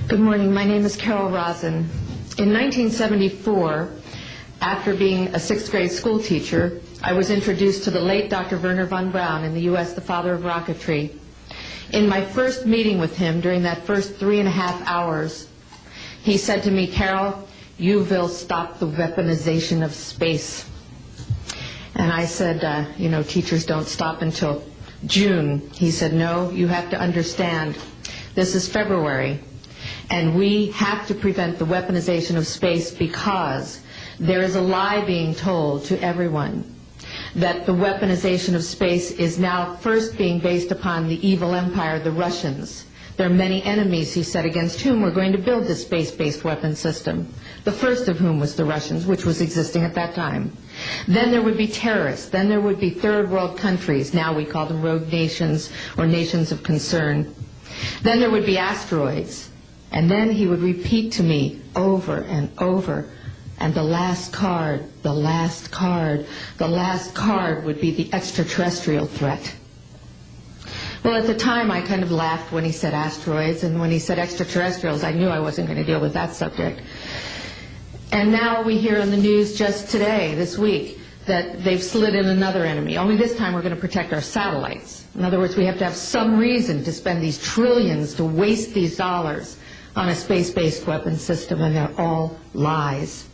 Good morning. My name is Carol Rosen. In 1974, after being a sixth grade school teacher, I was introduced to the late Dr. Wernher von Braun in the U.S., the father of rocketry. In my first meeting with him, during that first 3.5 hours, he said to me, "Carol, you will stop the weaponization of space." And I said, you know, teachers don't stop until June. He said, "No, you have to understand, this is February, and we have to prevent the weaponization of space because there is a lie being told to everyone that the weaponization of space is now first being based upon the evil empire, the Russians. There are many enemies," he said, "against whom we're going to build this space-based weapon system, the first of whom was the Russians, which was existing at that time. Then there would be terrorists. Then there would be third world countries. Now we call them rogue nations or nations of concern. Then there would be asteroids." And then he would repeat to me over and over, and the last card, the last card, the last card would be the extraterrestrial threat. Well, at the time, I kind of laughed when he said asteroids, and when he said extraterrestrials, I knew I wasn't going to deal with that subject. And now we hear on the news just today, this week, that they've slid in another enemy. Only this time we're going to protect our satellites. In other words, we have to have some reason to spend these trillions, to waste these dollars on a space-based weapon system, and they're all lies.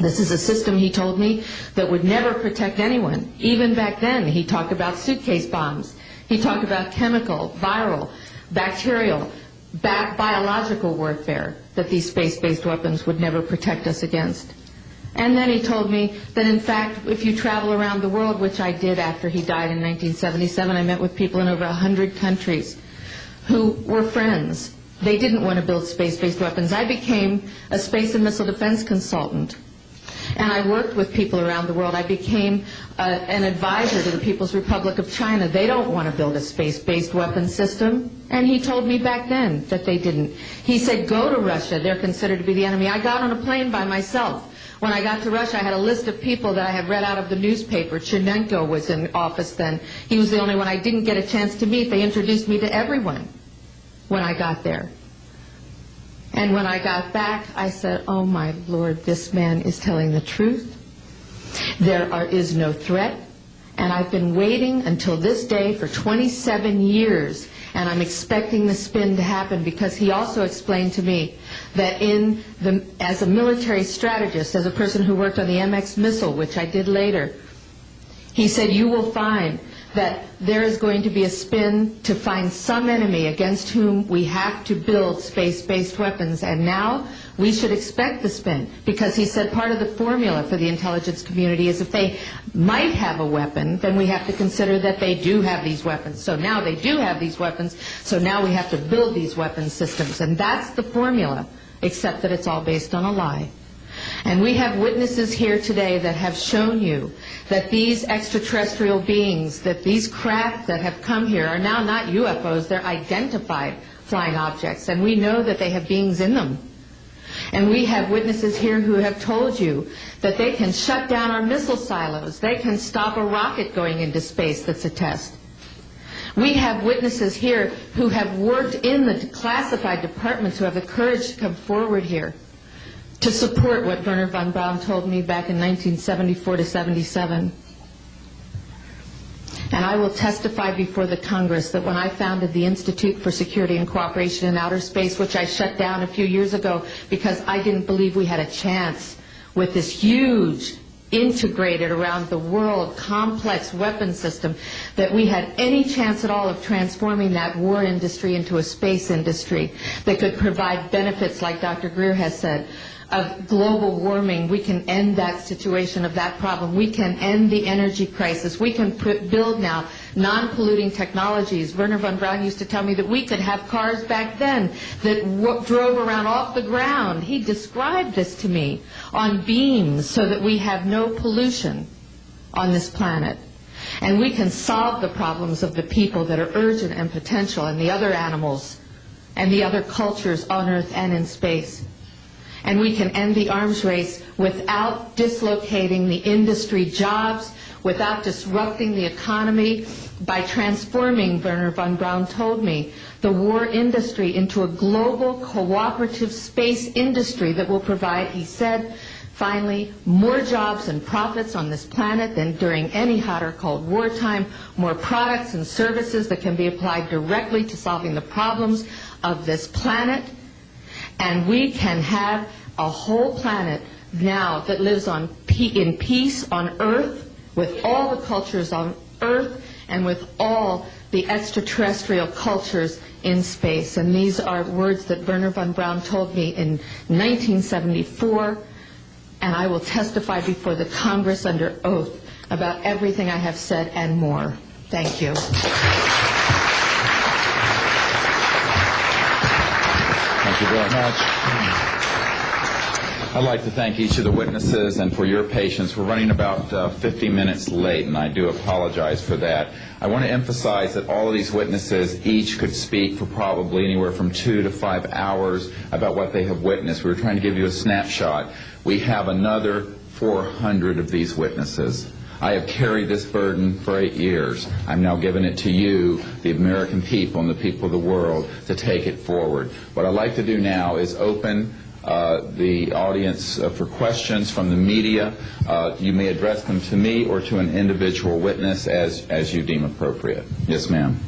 This is a system, he told me, that would never protect anyone. Even back then, he talked about suitcase bombs. He talked about chemical, viral, bacterial, biological warfare, that these space-based weapons would never protect us against. And then he told me that, in fact, if you travel around the world, which I did after he died in 1977, I met with people in over 100 countries who were friends. They didn't want to build space-based weapons. I became a space and missile defense consultant, and I worked with people around the world. I became an advisor to the People's Republic of China. They don't want to build a space-based weapon system, and he told me back then that they didn't. He said, "Go to Russia. They're considered to be the enemy." I got on a plane by myself. When I got to Russia, I had a list of people that I had read out of the newspaper. Chernenko was in office then. He was the only one I didn't get a chance to meet. They introduced me to everyone when I got there. And when I got back, I said, "Oh my Lord, this man is telling the truth. There is no threat." And I've been waiting until this day for 27 years, and I'm expecting the spin to happen, because he also explained to me that as a military strategist, as a person who worked on the MX missile, which I did later, he said, "You will find that there is going to be a spin to find some enemy against whom we have to build space-based weapons." And now we should expect the spin, because he said part of the formula for the intelligence community is if they might have a weapon, then we have to consider that they do have these weapons. So now they do have these weapons, so now we have to build these weapon systems. And that's the formula, except that it's all based on a lie. And we have witnesses here today that have shown you that these extraterrestrial beings, that these craft that have come here are now not UFOs, they're identified flying objects, and we know that they have beings in them. And we have witnesses here who have told you that they can shut down our missile silos, they can stop a rocket going into space that's a test. We have witnesses here who have worked in the classified departments, who have the courage to come forward here to support what Wernher von Braun told me back in 1974 to 77. And I will testify before the Congress that when I founded the Institute for Security and Cooperation in Outer Space, which I shut down a few years ago because I didn't believe we had a chance with this huge, integrated around the world, complex weapon system, that we had any chance at all of transforming that war industry into a space industry that could provide benefits, like Dr. Greer has said, of global warming. We can end that situation of that problem. We can end the energy crisis. We can build now non-polluting technologies. Wernher von Braun used to tell me that we could have cars back then that drove around off the ground. He described this to me on beams so that we have no pollution on this planet. And we can solve the problems of the people that are urgent and potential, and the other animals and the other cultures on Earth and in space. And we can end the arms race without dislocating the industry jobs, without disrupting the economy by transforming, Wernher von Braun told me, the war industry into a global cooperative space industry that will provide, he said, finally, more jobs and profits on this planet than during any hot or cold wartime, more products and services that can be applied directly to solving the problems of this planet, and we can have a whole planet now that lives in peace on Earth, with all the cultures on Earth, and with all the extraterrestrial cultures in space. And these are words that Wernher von Braun told me in 1974, and I will testify before the Congress under oath about everything I have said and more. Thank you. Thank you very much. I'd like to thank each of the witnesses and for your patience. We're running about 50 minutes late, and I do apologize for that. I want to emphasize that all of these witnesses each could speak for probably anywhere from 2 to 5 hours about what they have witnessed. We were trying to give you a snapshot. We have another 400 of these witnesses. I have carried this burden for 8 years. I'm now giving it to you, the American people and the people of the world, to take it forward. What I'd like to do now is open the audience for questions from the media. You may address them to me or to an individual witness as you deem appropriate. Yes, ma'am.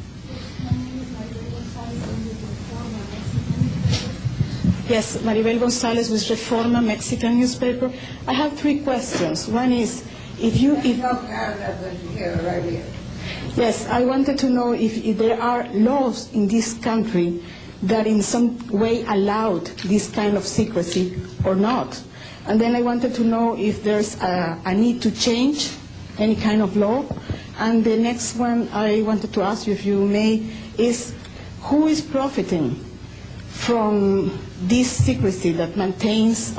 Yes, Maribel Gonzalez with Reforma, Mexican newspaper. I have 3 questions. One is, Yes, I wanted to know if there are laws in this country that in some way allowed this kind of secrecy or not. And then I wanted to know if there's a need to change any kind of law. And the next one I wanted to ask you, if you may, is who is profiting from this secrecy that maintains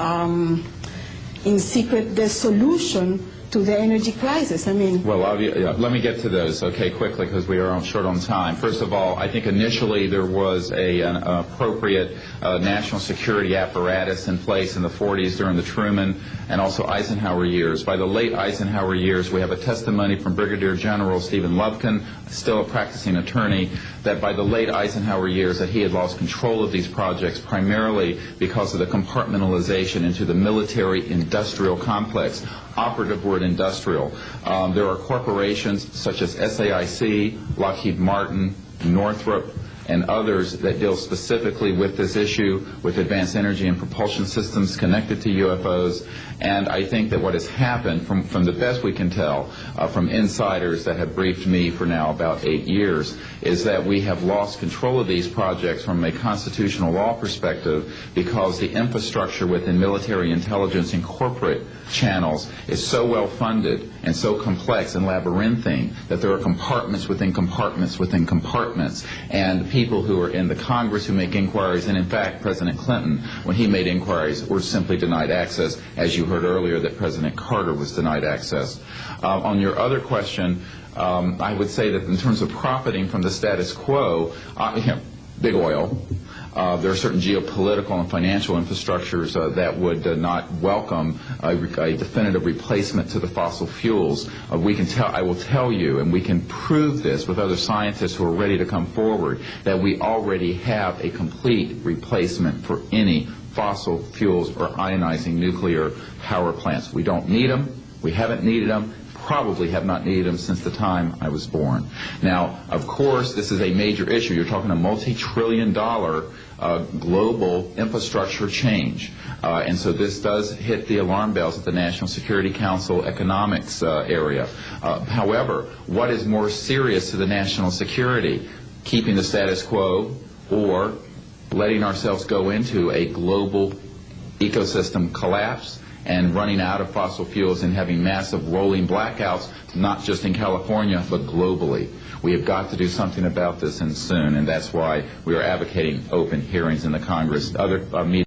in secret the solution to the energy crisis? I mean... Well, let me get to those, okay, quickly, because we are short on time. First of all, I think initially there was an appropriate national security apparatus in place in the 40s during the Truman and also Eisenhower years. By the late Eisenhower years, we have a testimony from Brigadier General Stephen Lubkin, still a practicing attorney, that by the late Eisenhower years that he had lost control of these projects primarily because of the compartmentalization into the military-industrial complex. Operative word industrial. There are corporations such as SAIC, Lockheed Martin, Northrop, and others that deal specifically with this issue, with advanced energy and propulsion systems connected to UFOs. And I think that what has happened, from the best we can tell, from insiders that have briefed me for now about 8 years, is that we have lost control of these projects from a constitutional law perspective because the infrastructure within military intelligence and corporate channels is so well funded and so complex and labyrinthine that there are compartments within compartments within compartments, and people who are in the Congress who make inquiries, and in fact President Clinton, when he made inquiries, were simply denied access, as you heard earlier that President Carter was denied access. On your other question, I would say that in terms of profiting from the status quo, big oil. There are certain geopolitical and financial infrastructures that would not welcome a definitive replacement to the fossil fuels. I will tell you, and we can prove this with other scientists who are ready to come forward, that we already have a complete replacement for any fossil fuels or ionizing nuclear power plants. We don't need them. We haven't needed them. Probably have not needed them since the time I was born. Now, of course, this is a major issue. You're talking a multi-trillion-dollar global infrastructure change. And so this does hit the alarm bells at the National Security Council economics area. However, what is more serious to the national security? Keeping the status quo or letting ourselves go into a global ecosystem collapse and running out of fossil fuels and having massive rolling blackouts, not just in California, but globally. We have got to do something about this, and soon, and that's why we are advocating open hearings in the Congress. Other meetings